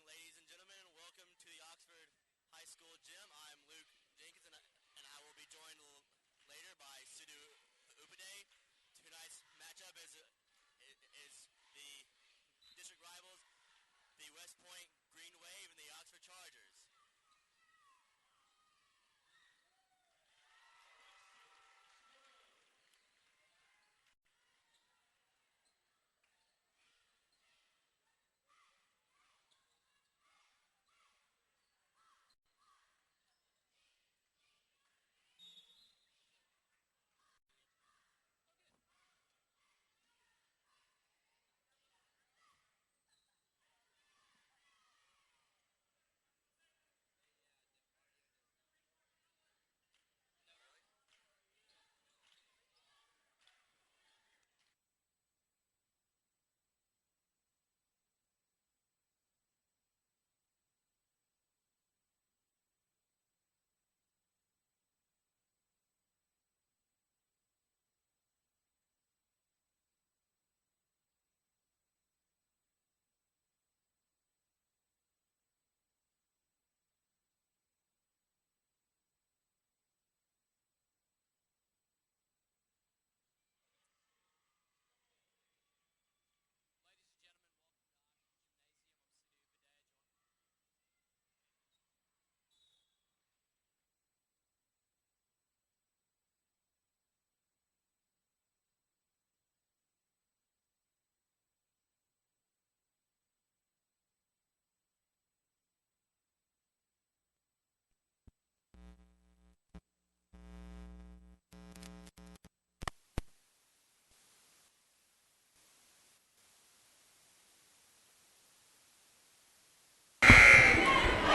Ladies and gentlemen, welcome to the Oxford High School gym. I'm Luke Jenkins, and I will be joined later by Sidhu Upadhyay. Tonight's matchup is the district rivals, the West Point Green Wave and the Oxford Chargers.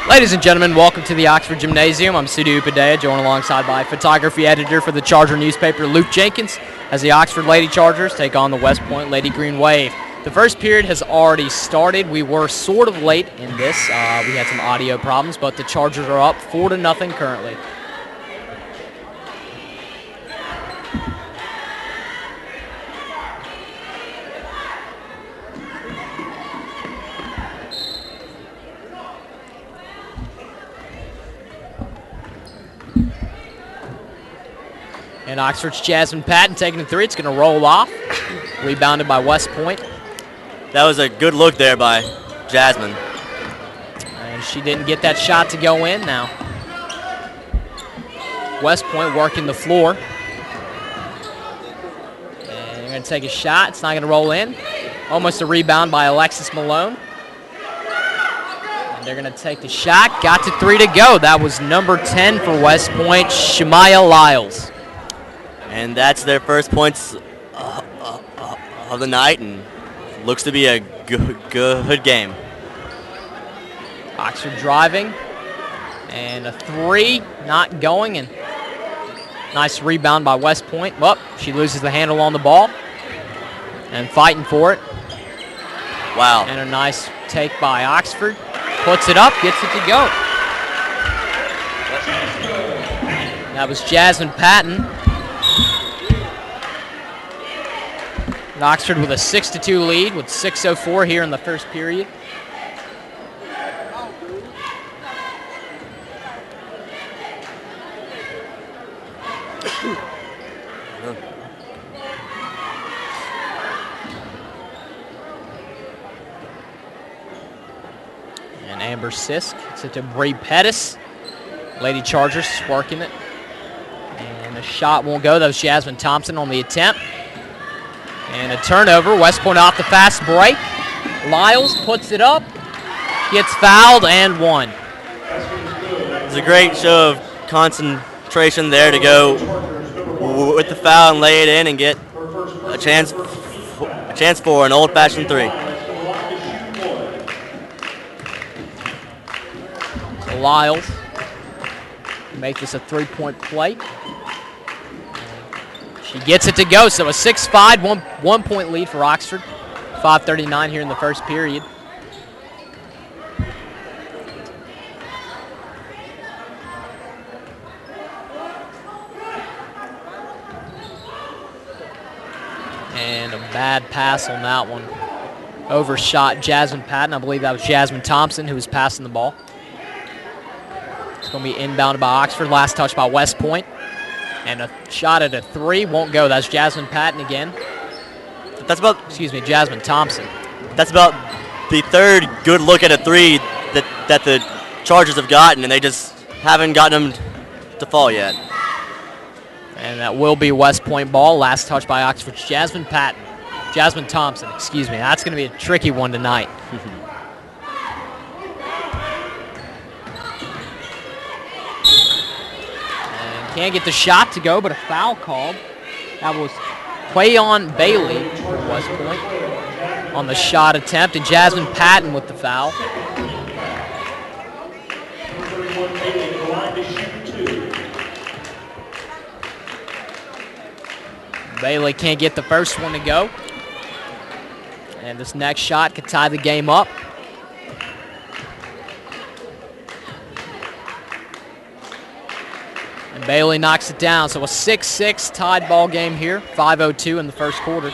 Ladies and gentlemen, welcome to the Oxford Gymnasium. I'm Sidhu Upadhyay, joined alongside by photography editor for the Charger newspaper, Luke Jenkins, as the Oxford Lady Chargers take on the West Point Lady Green Wave. The first period has already started. We were sort of late in this. We had some audio problems, but the Chargers are up 4-0 currently. And Oxford's Jasmine Patton taking the three. It's going to roll off. Rebounded by West Point. That was a good look there by Jasmine. And she didn't get that shot to go in now. West Point working the floor. And they're going to take a shot. It's not going to roll in. Almost a rebound by Alexis Malone. And they're going to take the shot. Got to three to go. That was number 10 for West Point, Shemaya Lyles. And that's their first points of the night, and looks to be a good game. Oxford driving, and a three not going, and nice rebound by West Point. Well, she loses the handle on the ball, and fighting for it. Wow. And a nice take by Oxford. Puts it up, gets it to go. That was Jasmine Patton. And Oxford with a 6-2 lead with 6:04 here in the first period. And Amber Sisk gets it to Bree Pettis. Lady Chargers working it. And the shot won't go. That was Jasmine Thompson on the attempt. And a turnover. West Point off the fast break. Lyles puts it up, gets fouled, and one. It's a great show of concentration there to go with the foul and lay it in and get a chance for an old-fashioned three. So Lyles make this a three-point play. She gets it to go, so a 6-5, one-point lead for Oxford. 5:39 here in the first period. And a bad pass on that one. overshot Jasmine Patton. I believe that was Jasmine Thompson who was passing the ball. It's going to be inbounded by Oxford. Last touch by West Point. And a shot at a three won't go. That's Jasmine Patton again. Jasmine Thompson. That's about the third good look at a three that the Chargers have gotten, and they just haven't gotten them to fall yet. And that will be West Point ball. Last touch by Oxford's Jasmine Thompson, excuse me. That's going to be a tricky one tonight. And can't get the shot to go, but a foul called. That was Quayon Bailey for West Point on the shot attempt, and Jasmine Patton with the foul. Bailey can't get the first one to go. And this next shot could tie the game up. And Bailey knocks it down. So a 6-6 tied ball game here. 5:02 in the first quarter.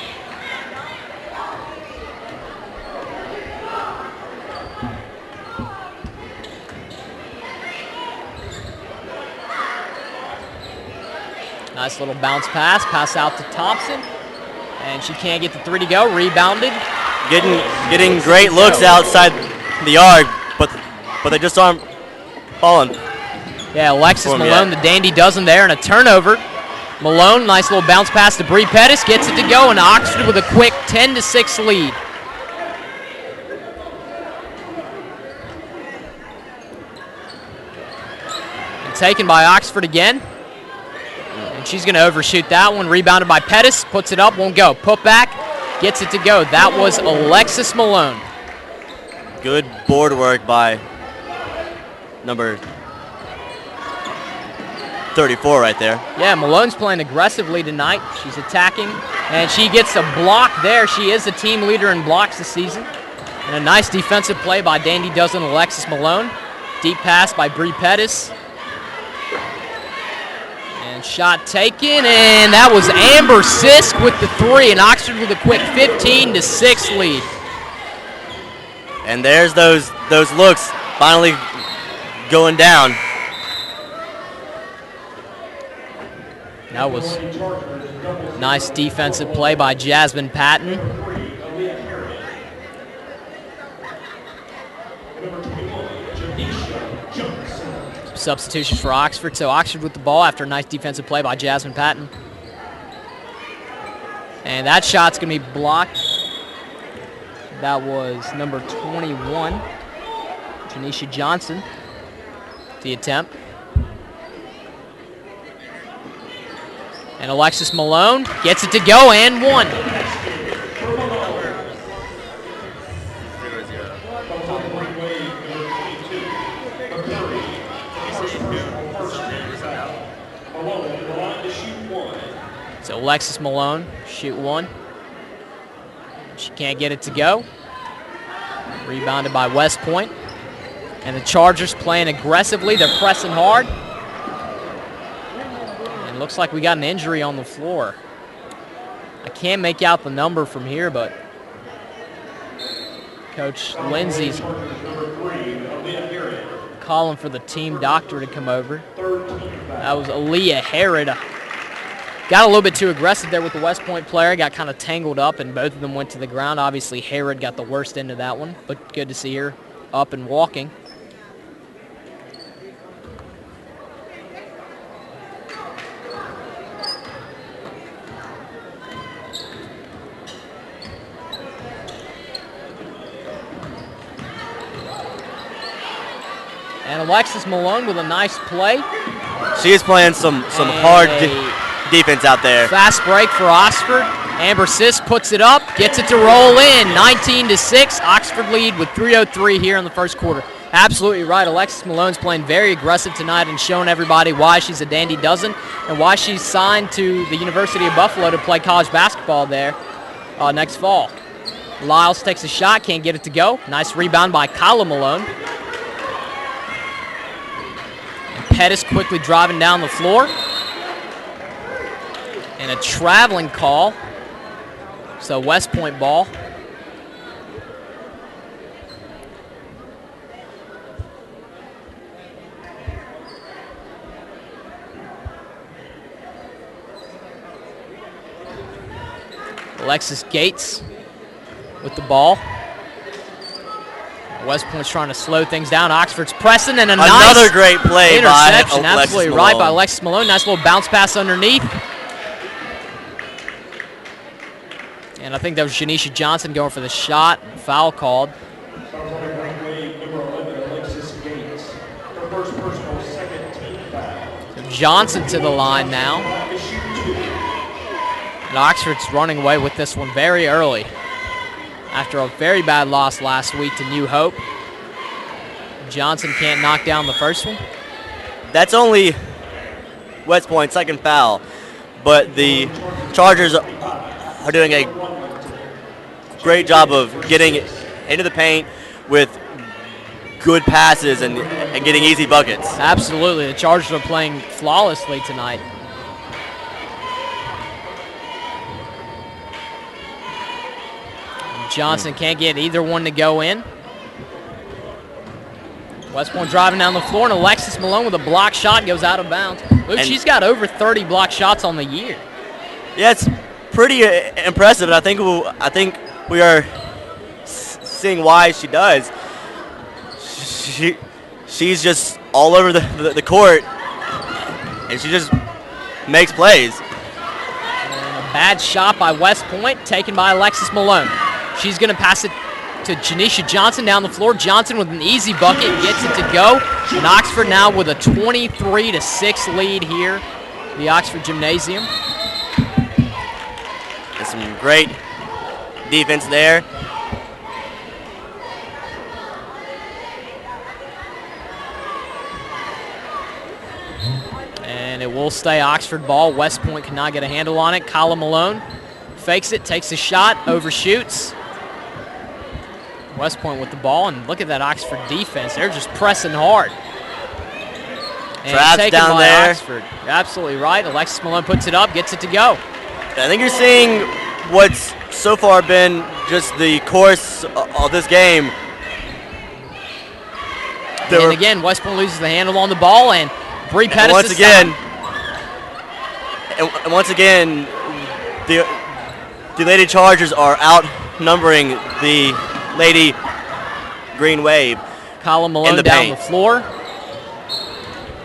Nice little bounce pass out to Thompson. And she can't get the three to go. Rebounded. Getting great looks outside the arc, but they just aren't falling. Yeah, Alexis Malone, the dandy dozen there, and a turnover. Malone, nice little bounce pass to Bree Pettis, gets it to go, and Oxford with a quick 10-6 lead. And taken by Oxford again. And she's going to overshoot that one. Rebounded by Pettis, puts it up, won't go. Put back, gets it to go. That was Alexis Malone. Good board work by number 34 right there. Yeah, Malone's playing aggressively tonight. She's attacking, and she gets a block there. She is the team leader in blocks this season. And a nice defensive play by Dandy Dozen Alexis Malone. Deep pass by Bree Pettis. And shot taken, and that was Amber Sisk with the three, and Oxford with a quick 15-6 lead. And there's those looks finally going down. That was nice defensive play by Jasmine Patton. Substitutions for Oxford. So Oxford with the ball after a nice defensive play by Jasmine Patton. And that shot's going to be blocked. That was number 21, Janisha Johnson, the attempt. And Alexis Malone gets it to go and one. So Alexis Malone, shoot one. She can't get it to go. Rebounded by West Point. And the Chargers playing aggressively. They're pressing hard. And looks like we got an injury on the floor. I can't make out the number from here, but Coach Lindsay's calling for the team doctor to come over. That was Aaliyah Herod. Got a little bit too aggressive there with the West Point player. Got kind of tangled up, and both of them went to the ground. Obviously, Herod got the worst end of that one, but good to see her up and walking. And Alexis Malone with a nice play. She is playing some hard defense out there. Fast break for Oxford. Amber Sisk puts it up, gets it to roll in. 19-6. Oxford lead with 3:03 here in the first quarter. Absolutely right. Alexis Malone's playing very aggressive tonight and showing everybody why she's a dandy dozen and why she's signed to the University of Buffalo to play college basketball there next fall. Lyles takes a shot, can't get it to go. Nice rebound by Kyla Malone. And Pettis quickly driving down the floor. And a traveling call. So West Point ball. Alexis Gates with the ball. West Point's trying to slow things down. Oxford's pressing, and another nice great play interception. by Alexis Absolutely Malone. right by Alexis Malone. Nice little bounce pass underneath. And I think that was Janisha Johnson going for the shot. Foul called. So Johnson to the line now. And Oxford's running away with this one very early after a very bad loss last week to New Hope. Johnson can't knock down the first one. That's only West Point's second foul, but the Chargers are doing a great job of getting into the paint with good passes and getting easy buckets. Absolutely. The Chargers are playing flawlessly tonight. Johnson can't get either one to go in. West Point driving down the floor, and Alexis Malone with a block shot goes out of bounds. Luke, she's got over 30 block shots on the year. Yeah, it's pretty impressive, and I think we are seeing why she does. She's just all over the court, and she just makes plays. And a bad shot by West Point, taken by Alexis Malone. She's going to pass it to Janisha Johnson down the floor. Johnson with an easy bucket gets it to go. And Oxford now with a 23-6 lead here, the Oxford Gymnasium. There's some great defense there. And it will stay Oxford ball. West Point cannot get a handle on it. Kyla Malone fakes it, takes a shot, overshoots. West Point with the ball, and look at that Oxford defense. They're just pressing hard. And Traps taken down by there. Oxford. You're absolutely right. Alexis Malone puts it up, gets it to go. I think you're seeing what's so far been just the course of this game. And again, West Point loses the handle on the ball, and Bree Pettis and once again, the Lady Chargers are outnumbering the Lady Green Wave. Kyla Malone the down paint. the floor.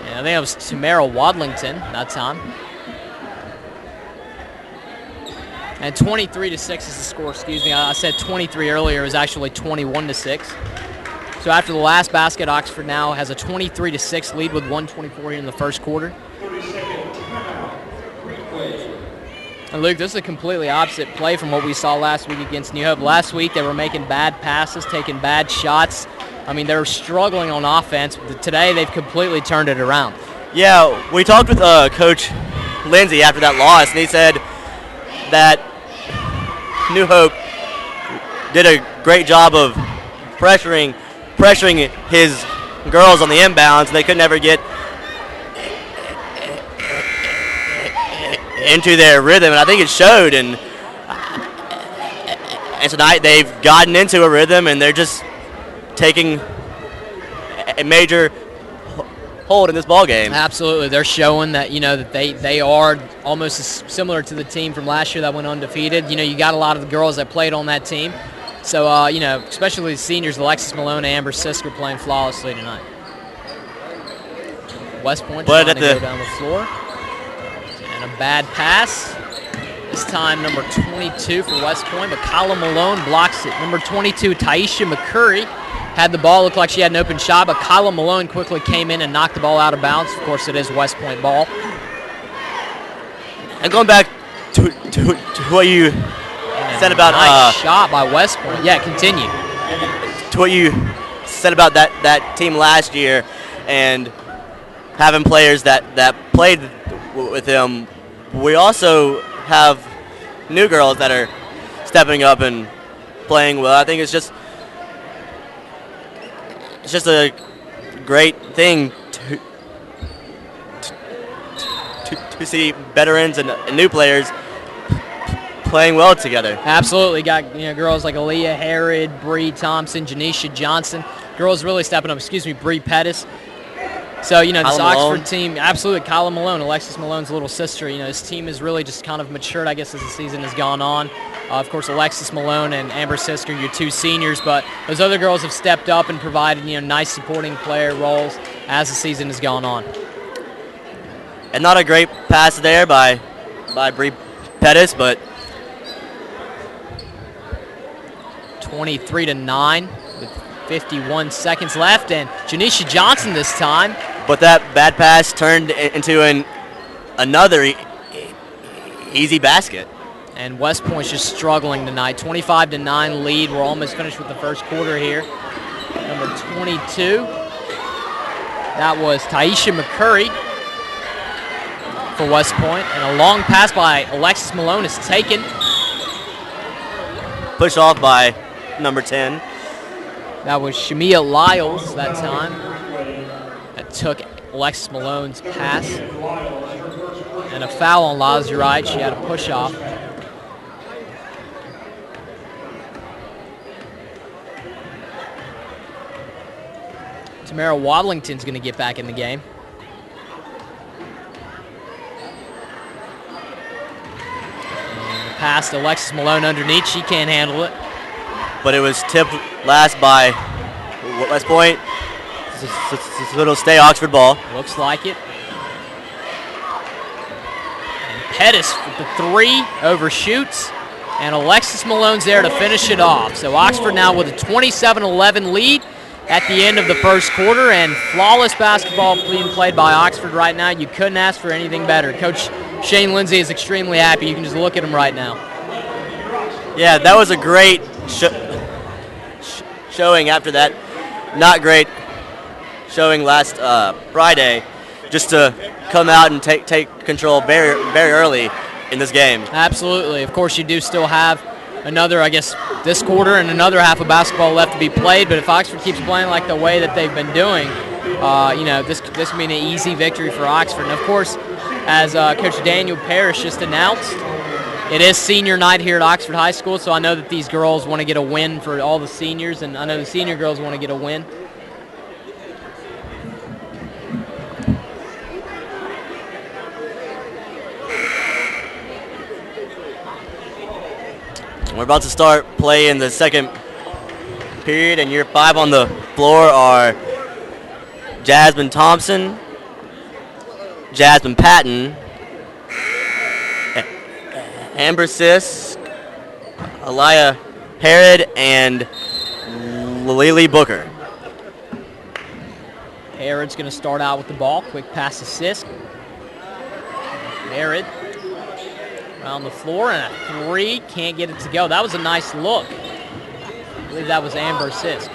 And I think it was Tamara Wadlington that time. And 23-6 is the score, excuse me. I said 23 earlier. It was actually 21-6. So after the last basket, Oxford now has a 23-6 lead with 1:24 here in the first quarter. And Luke, this is a completely opposite play from what we saw last week against New Hope. Last week they were making bad passes, taking bad shots. I mean, they were struggling on offense. Today they've completely turned it around. Yeah, we talked with Coach Lindsay after that loss, and he said that New Hope did a great job of pressuring his girls on the inbounds. They could never get into their rhythm, and I think it showed. And tonight they've gotten into a rhythm, and they're just taking a major hold in this ball game. Absolutely, they're showing that that they are almost as similar to the team from last year that went undefeated. You got a lot of the girls that played on that team, so especially the seniors, Alexis Malone and Amber Sisker playing flawlessly tonight. West Point trying to go down the floor. And a bad pass. This time number 22 for West Point, but Kyla Malone blocks it. Number 22, Taisha McCurry, had the ball. Looked like she had an open shot, but Kyla Malone quickly came in and knocked the ball out of bounds. Of course, it is West Point ball. And going back to what you said about nice shot by West Point. Yeah, continue. To what you said about that team last year and having players that played with him, we also have new girls that are stepping up and playing well. I think it's just a great thing to see veterans and new players playing well together. Absolutely. Got girls like Aaliyah Herod, Bree Thompson, Janisha Johnson. Girls really stepping up. Bree Pettis So, this Kyla Oxford Malone. team, absolutely, Kyla Malone, Alexis Malone's little sister, this team has really just kind of matured, I guess, as the season has gone on. Of course, Alexis Malone and Amber Sisk are your two seniors, but those other girls have stepped up and provided, nice supporting player roles as the season has gone on. And not a great pass there by Bree Pettis, but 23-9 with 51 seconds left, and Janisha Johnson this time. But that bad pass turned into another easy basket. And West Point's just struggling tonight. 25-9 lead. We're almost finished with the first quarter here. Number 22. That was Taisha McCurry for West Point. And a long pass by Alexis Malone is taken. Pushed off by number 10. That was Shamia Lyles that time. That took Alexis Malone's pass. And a foul on Lazurite. She had a push off. Tamara Wadlington's going to get back in the game. And the pass to Alexis Malone underneath. She can't handle it. But it was tipped last by West Point. So it'll stay Oxford ball. Looks like it. And Pettis with the three overshoots. And Alexis Malone's there to finish it off. So Oxford now with a 27-11 lead at the end of the first quarter, and flawless basketball being played by Oxford right now. You couldn't ask for anything better. Coach Shane Lindsay is extremely happy. You can just look at him right now. Yeah, that was a great showing after that not great showing last Friday, just to come out and take control very, very early in this game. Absolutely. Of course, you do still have another, I guess, this quarter and another half of basketball left to be played. But if Oxford keeps playing like the way that they've been doing, this can be an easy victory for Oxford. And, of course, as Coach Daniel Parrish just announced, it is senior night here at Oxford High School, so I know that these girls want to get a win for all the seniors, and I know the senior girls want to get a win. We're about to start play in the second period, and year 5 on the floor are Jasmine Thompson, Jasmine Patton, Amber Sisk, Aliyah Herod, and Lily Booker. Herod's going to start out with the ball. Quick pass to Sisk. Herod around the floor, and a three. Can't get it to go. That was a nice look. I believe that was Amber Sisk.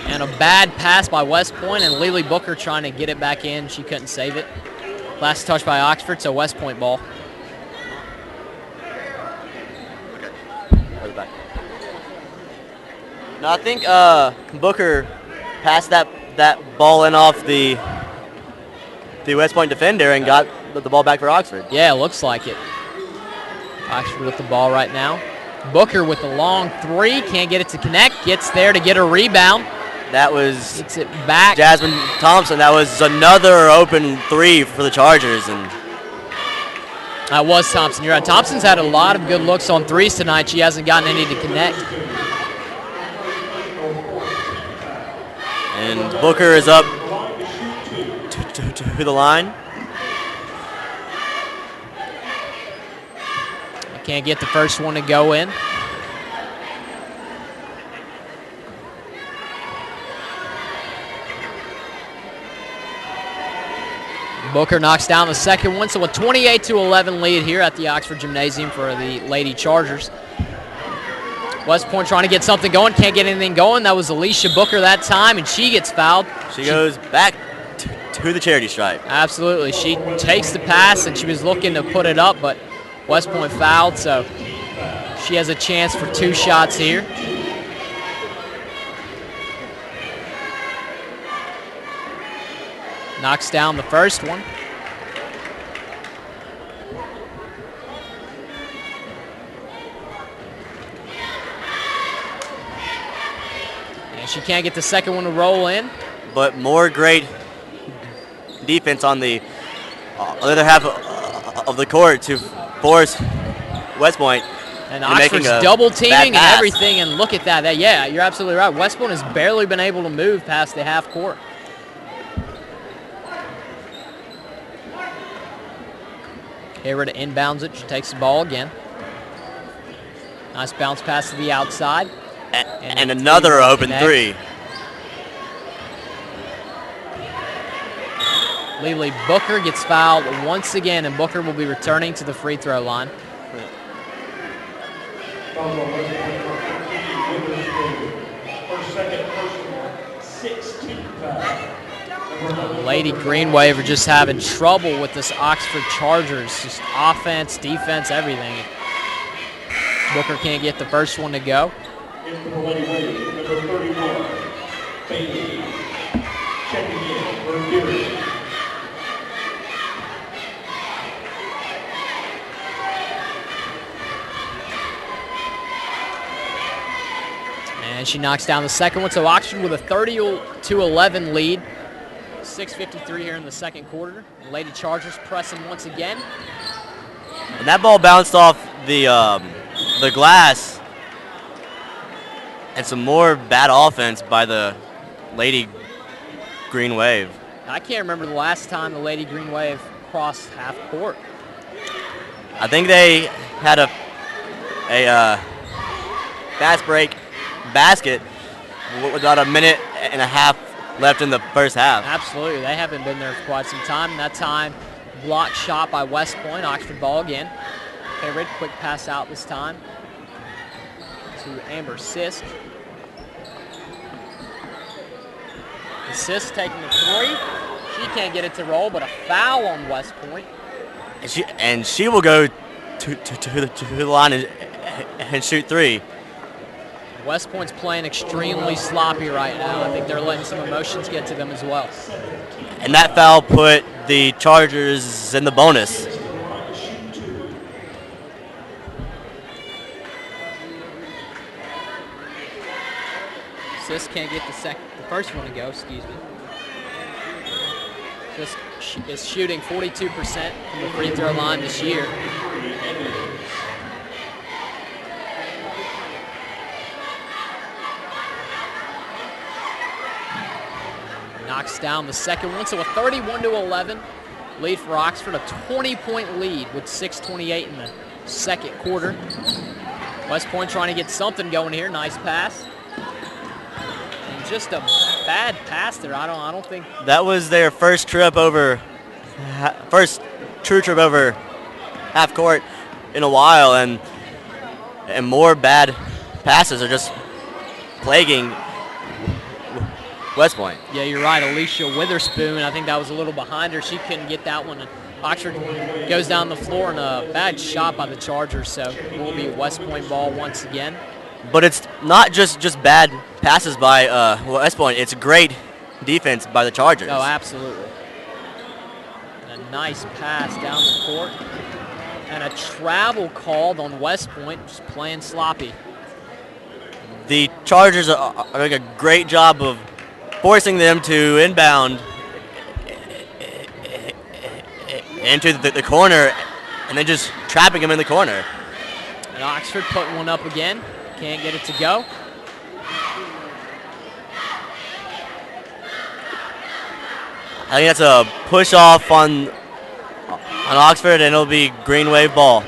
And a bad pass by West Point, and Lily Booker trying to get it back in. She couldn't save it. Last touch by Oxford, so West Point ball. No, I think Booker passed that ball in off the West Point defender and got the ball back for Oxford. Yeah, it looks like it. Oxford with the ball right now. Booker with the long three, can't get it to connect. Gets there to get a rebound. That was Gets it back. Jasmine Thompson. That was another open three for the Chargers, and That was Thompson. You're right. Thompson's had a lot of good looks on threes tonight. She hasn't gotten any to connect. And Booker is up to the line. Can't get the first one to go in. Booker knocks down the second one, so a 28-11 lead here at the Oxford Gymnasium for the Lady Chargers. West Point trying to get something going, can't get anything going. That was Alicia Booker that time, and she gets fouled. She goes back to the charity stripe. Absolutely. She takes the pass, and she was looking to put it up, but West Point fouled, so she has a chance for two shots here. Knocks down the first one. And she can't get the second one to roll in. But more great defense on the other half of the court to force West Point. And Oxford's double teaming and everything, and look at that. Yeah, you're absolutely right. West Point has barely been able to move past the half court. Hayward inbounds it. She takes the ball again. Nice bounce pass to the outside. And another open three. Lily Booker gets fouled once again, and Booker will be returning to the free throw line. Lady Green Wave are just having trouble with this Oxford Chargers. Just offense, defense, everything. Booker can't get the first one to go. Number 31, Bailey. Checking in for Geary. And she knocks down the second one. So Oxford with a 30-11 lead. 6:53 here in the second quarter. The Lady Chargers pressing once again. And that ball bounced off the glass. And some more bad offense by the Lady Green Wave. I can't remember the last time the Lady Green Wave crossed half court. I think they had a fast break basket with about a minute and a half left in the first half. Absolutely. They haven't been there for quite some time. That time, block shot by West Point. Oxford ball again. Hayward, quick pass out this time to Amber Sisk. Sisk taking the three. She can't get it to roll, but a foul on West Point. And she will go to the line and shoot three. West Point's playing extremely sloppy right now. I think they're letting some emotions get to them as well. And that foul put the Chargers in the bonus. Sisk can't get the first one to go, excuse me. Sisk is shooting 42% from the free throw line this year. Knocks down the second one, so a 31-11 lead for Oxford, a 20-point lead with 6:28 in the second quarter. West Point trying to get something going here. Nice pass. And just a bad pass there. I don't think that was their first true trip over half court in a while, and more bad passes are just plaguing West Point. Yeah, you're right. Alicia Witherspoon, I think that was a little behind her. She couldn't get that one. And Oxford goes down the floor, and a bad shot by the Chargers, so it will be West Point ball once again. But it's not just bad passes by West Point. It's great defense by the Chargers. Oh, absolutely. And a nice pass down the court. And a travel called on West Point, just playing sloppy. The Chargers are doing a great job of forcing them to inbound into the corner and then just trapping them in the corner. And Oxford putting one up again. Can't get it to go. I think that's a push off on Oxford, and it'll be Green Wave ball.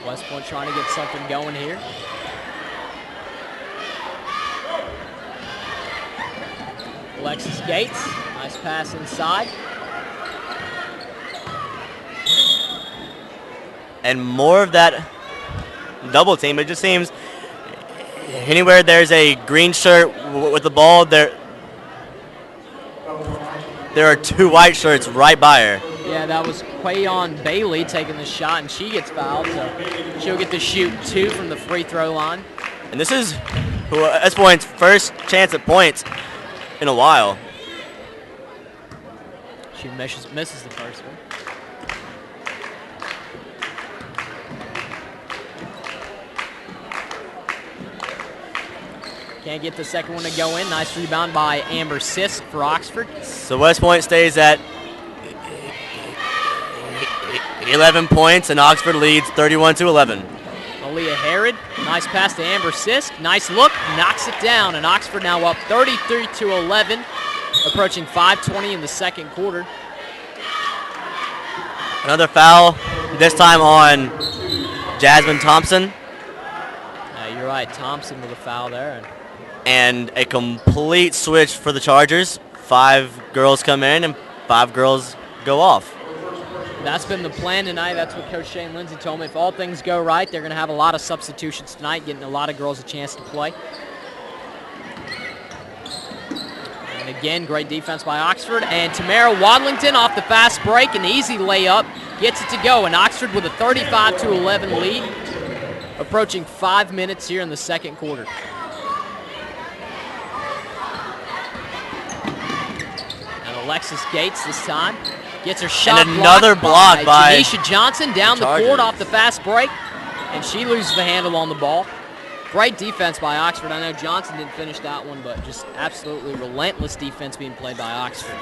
West Point trying to get something going here. Alexis Gates, nice pass inside. And more of that double team. It just seems anywhere there's a green shirt with the ball, there are two white shirts right by her. Yeah, that was Quayon Bailey taking the shot, and she gets fouled, so she'll get to shoot two from the free throw line. And this is West Point's first chance at points in a while. She misses the first one. Can't get the second one to go in. Nice rebound by Amber Sisk for Oxford. So West Point stays at 11 points, and Oxford leads 31-11. Aaliyah Herod, nice pass to Amber Sisk. Nice look, knocks it down, and Oxford now up 33-11, approaching 5:20 in the second quarter. Another foul, this time on Jasmine Thompson. You're right, Thompson with a foul there. And a complete switch for the Chargers. 5 girls come in and 5 girls go off. That's been the plan tonight. That's what Coach Shane Lindsay told me. If all things go right, they're going to have a lot of substitutions tonight, getting a lot of girls a chance to play. And again, great defense by Oxford. And Tamara Wadlington off the fast break, an easy layup, gets it to go. And Oxford with a 35-11 lead, approaching 5 minutes here in the second quarter. And Alexis Gates this time gets her shot and another block by Janisha Johnson down the court off the fast break, and she loses the handle on the ball. Great defense by Oxford. I know Johnson didn't finish that one, but just absolutely relentless defense being played by Oxford.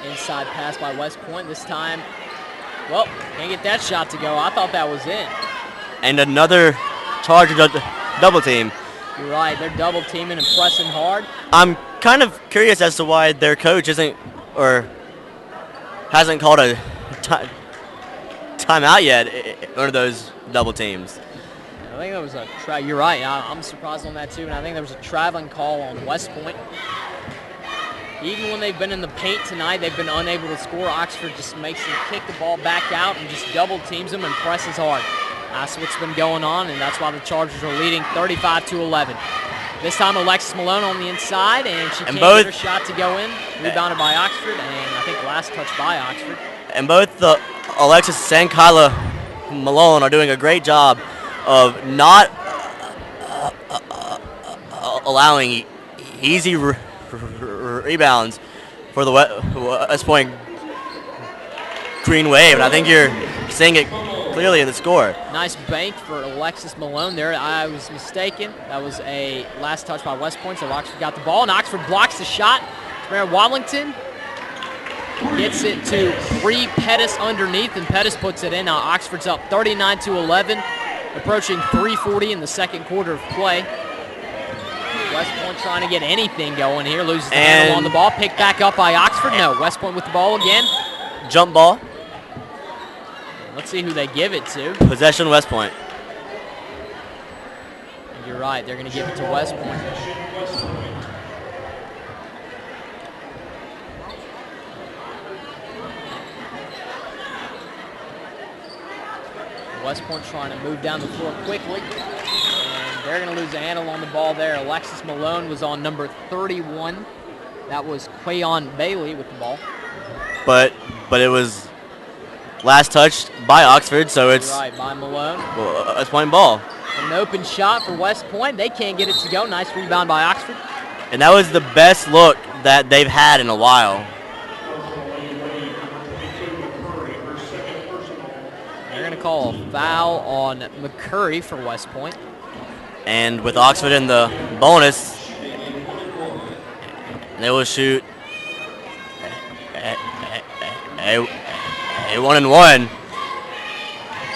Inside pass by West Point this time. Well, can't get that shot to go. I thought that was in. And another Charger double team. You're right. They're double teaming and pressing hard. I'm kind of curious as to why their coach isn't or hasn't called a timeout yet under those double teams. I think there was a you're right. I'm surprised on that too. And I think there was a traveling call on West Point. Even when they've been in the paint tonight, they've been unable to score. Oxford just makes them kick the ball back out and just double teams them and presses hard. That's what's been going on, and that's why the Chargers are leading 35-11. This time Alexis Malone on the inside, and she can't get her shot to go in. Rebounded by Oxford, and I think last touch by Oxford. And both Alexis and Kyla Malone are doing a great job of not allowing easy rebounds for the West Point Green Wave, and I think you're seeing it clearly in the score. Nice bank for Alexis Malone there. I was mistaken. That was a last touch by West Point, so Oxford got the ball, and Oxford blocks the shot. Tamara Wadlington gets it to Bree Pettis underneath, and Pettis puts it in. Now Oxford's up 39-11, approaching 3:40 in the second quarter of play. West Point trying to get anything going here. Loses the handle on the ball. Picked back up by Oxford. No, West Point with the ball again. Jump ball. Let's see who they give it to. Possession West Point. You're right. They're going to give it to West Point. West Point trying to move down the floor quickly. They're going to lose a handle on the ball there. Alexis Malone was on number 31. That was Quayon Bailey with the ball. But it was last touched by Oxford, so it's right by Malone. West Point ball. An open shot for West Point. They can't get it to go. Nice rebound by Oxford. And that was the best look that they've had in a while. They're going to call a foul on McCurry for West Point. And with Oxford in the bonus, they will shoot a 1-and-1.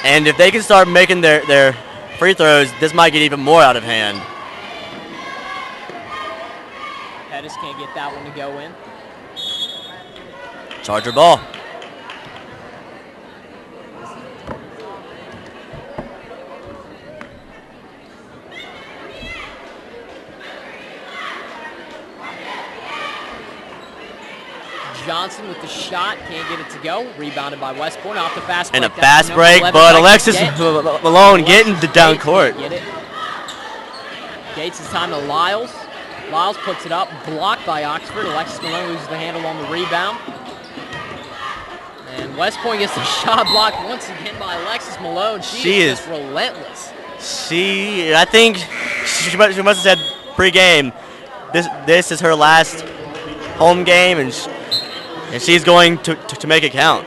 And if they can start making their free throws, this might get even more out of hand. Pettis can't get that one to go in. Charger ball. Johnson with the shot, can't get it to go. Rebounded by West Point off the fast break. And a fast break, but Alexis Malone getting the down court. Gates' time to Lyles. Lyles puts it up, blocked by Oxford. Alexis Malone loses the handle on the rebound. And West Point gets the shot blocked once again by Alexis Malone. She is just relentless. I think she must have said pre-game, this is her last home game, and she's going to make it count.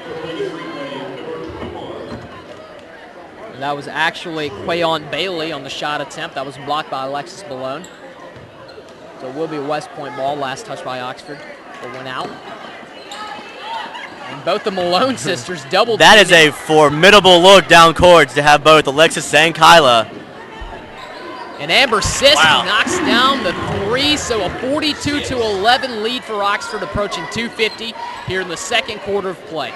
And that was actually Quayon Bailey on the shot attempt. That was blocked by Alexis Malone. So it will be a West Point ball. Last touch by Oxford. It went out. And both the Malone sisters doubled. That is a formidable look down court to have both Alexis and Kyla. And Amber Siski knocks down the three, so a 42-11 lead for Oxford, approaching 2:50 here in the second quarter of play.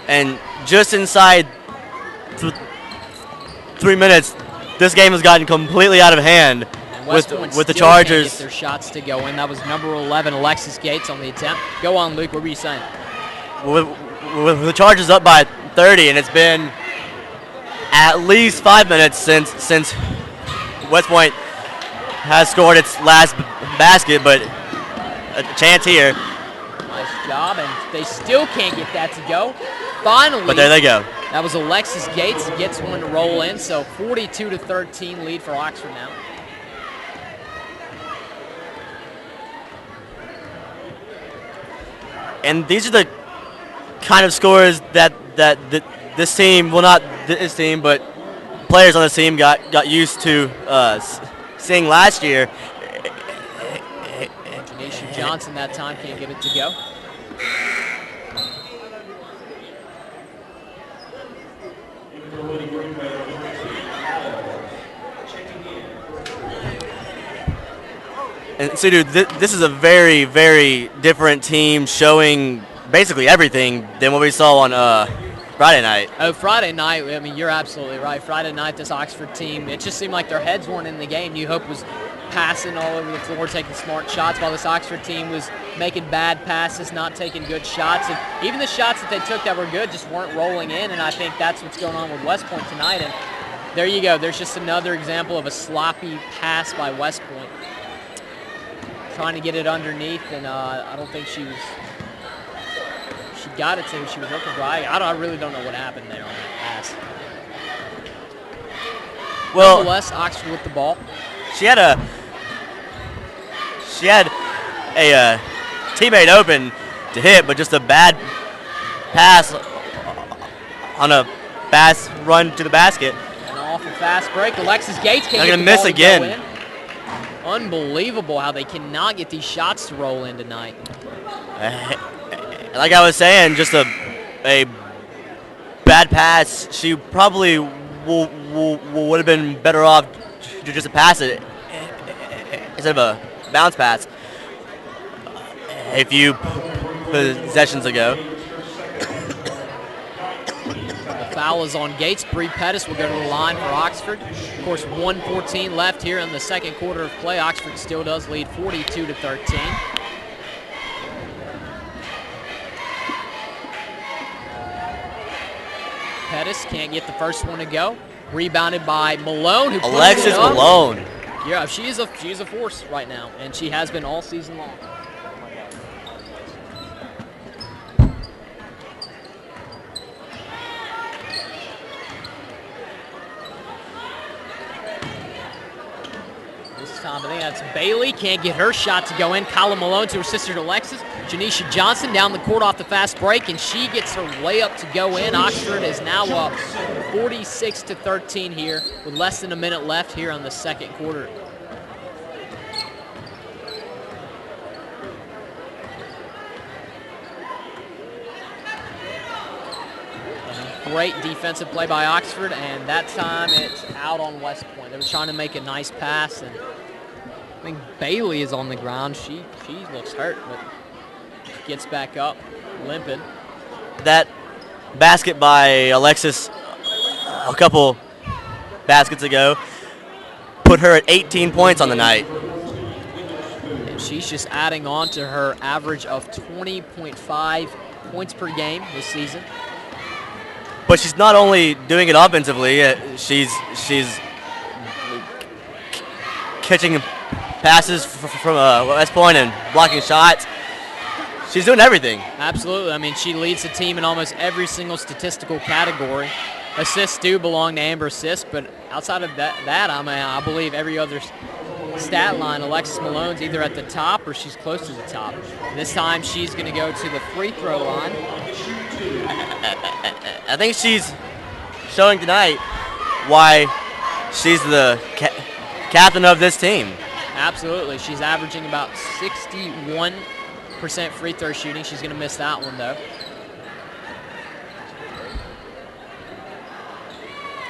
And just inside 3 minutes, this game has gotten completely out of hand with the Chargers. Can't get their shots to go in. That was number 11, Alexis Gates, on the attempt. Go on, Luke. What were you saying? With the Chargers up by 30, and it's been at least 5 minutes since West Point has scored its last basket, but a chance here. Nice job, and they still can't get that to go. Finally. But there they go. That was Alexis Gates, gets one to roll in, so 42-13 lead for Oxford now. And these are the kind of scores that this team, well, not this team, but players on this team got used to seeing last year. Janisha Johnson that time can't get it to go. And so, dude, this is a very, very different team, showing basically everything than what we saw on Friday night. Oh, Friday night, I mean, you're absolutely right. Friday night, this Oxford team, it just seemed like their heads weren't in the game. New Hope was passing all over the floor, taking smart shots, while this Oxford team was making bad passes, not taking good shots. And even the shots that they took that were good just weren't rolling in, and I think that's what's going on with West Point tonight. And there you go. There's just another example of a sloppy pass by West Point. Trying to get it underneath, and I don't think she got it to who she was looking for. I really don't know what happened there on that pass. Well, nonetheless, Oxford with the ball. She had a teammate open to hit, but just a bad pass on a fast run to the basket. An awful fast break. Alexis Gates can't They're get gonna the miss ball to again. go in. Unbelievable how they cannot get these shots to roll in tonight. Like I was saying, just a bad pass. She probably would have been better off to just pass it instead of a bounce pass a few possessions ago. Foul is on Gates. Bree Pettis will go to the line for Oxford. Of course, 1:14 left here in the second quarter of play. Oxford still does lead 42-13. Pettis can't get the first one to go. Rebounded by Malone, who Alexis pushes it up. Malone. Yeah, she's a force right now, and she has been all season long. I think that's Bailey. Can't get her shot to go in. Kyla Malone to her sister Alexis. Janisha Johnson down the court off the fast break, and she gets her layup to go in. Oxford is now up 46-13 here with less than a minute left here on the second quarter. Great defensive play by Oxford, and that time it's out on West Point. They were trying to make a nice pass, and I think Bailey is on the ground. She looks hurt, but gets back up, limping. That basket by Alexis a couple baskets ago put her at 18 points on the night. And she's just adding on to her average of 20.5 points per game this season. But she's not only doing it offensively, she's catching passes from West Point and blocking shots. she's doing everything. Absolutely. I mean, she leads the team in almost every single statistical category. Assists do belong to Amber Sisk, but outside of that, I believe every other stat line, Alexis Malone's either at the top or she's close to the top. This time she's going to go to the free throw line. I think she's showing tonight why she's the captain of this team. Absolutely. She's averaging about 61% free throw shooting. She's going to miss that one, though.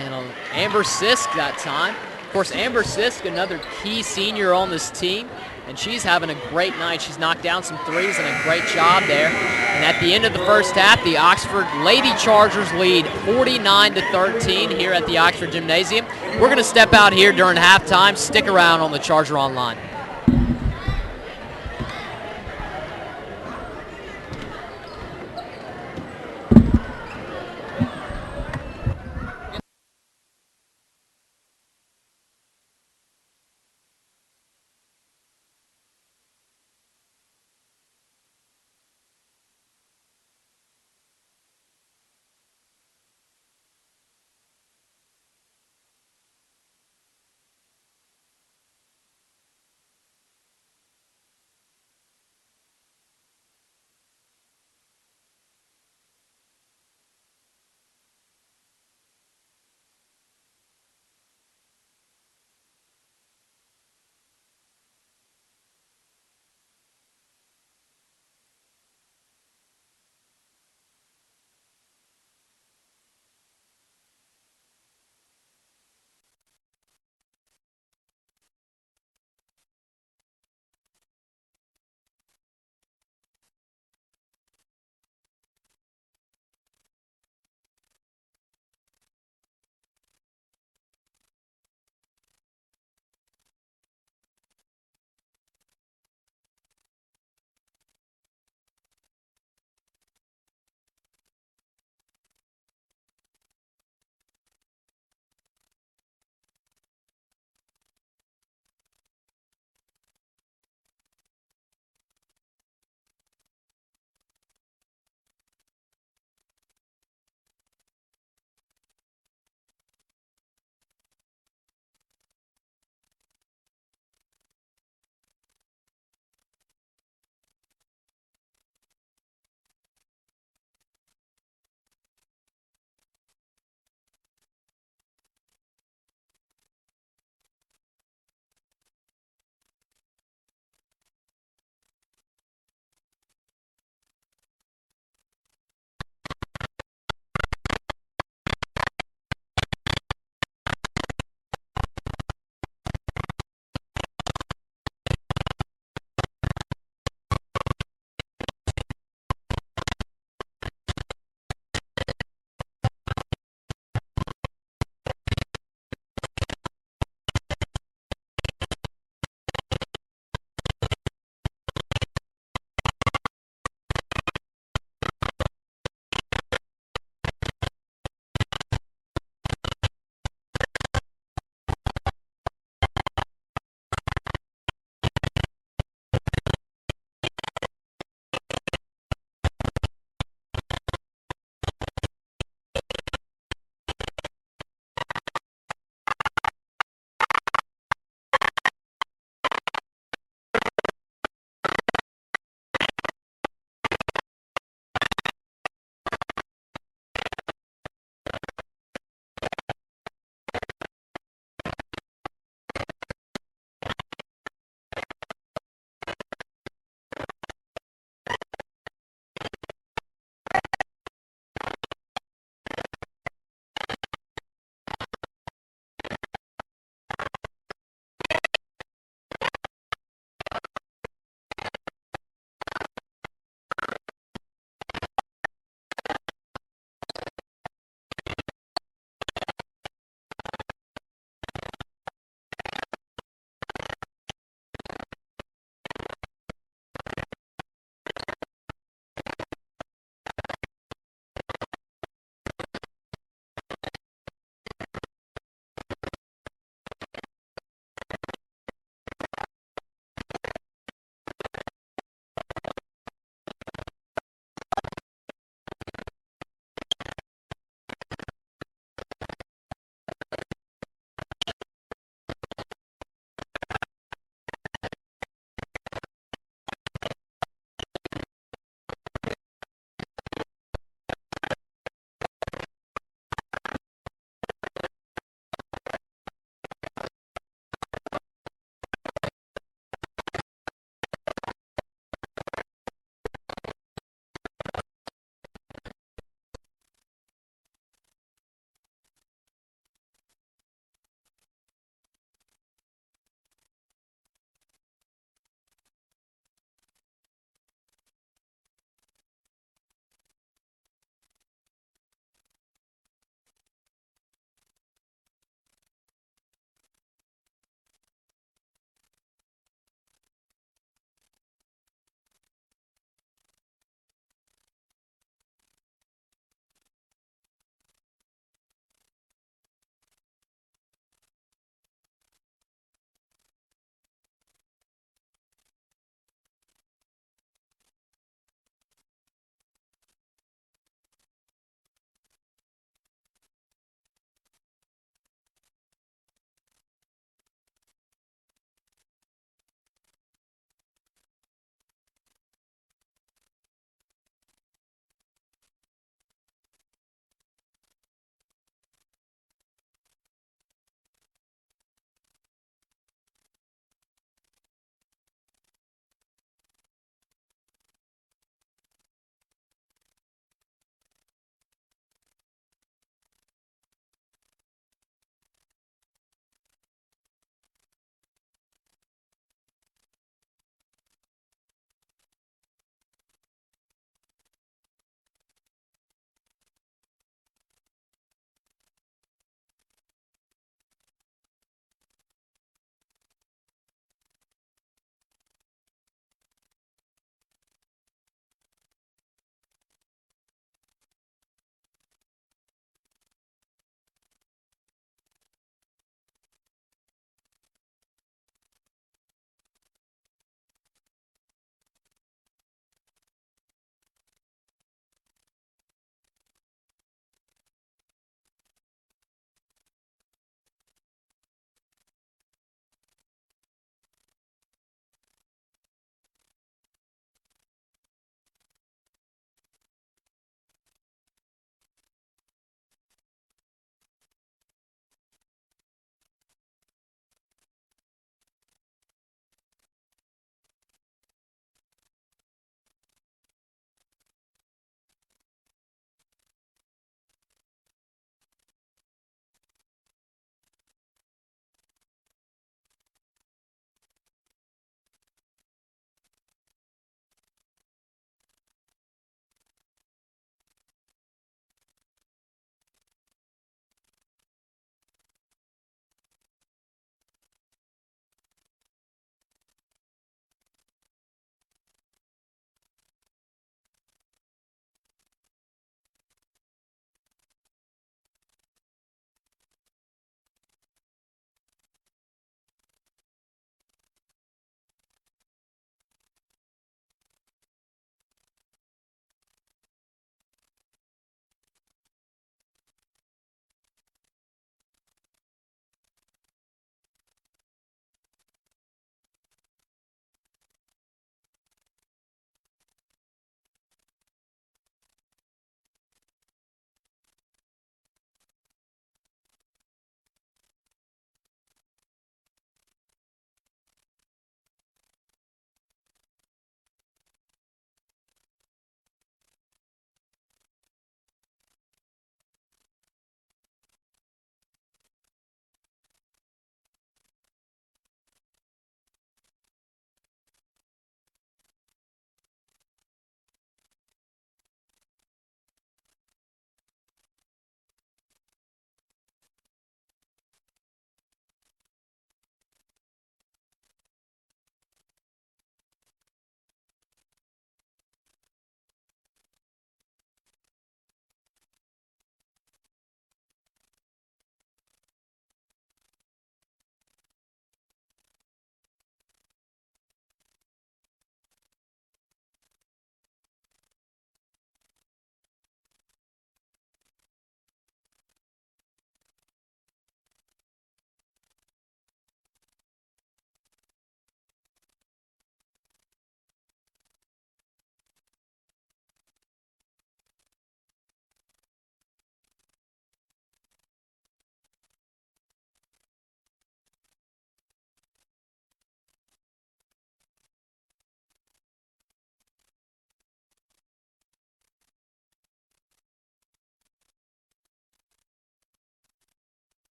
And Amber Sisk that time. Of course, Amber Sisk, another key senior on this team, and she's having a great night. She's knocked down some threes and a great job there. And at the end of the first half, the Oxford Lady Chargers lead 49-13 here at the Oxford Gymnasium. We're going to step out here during halftime. Stick around on the Charger Online.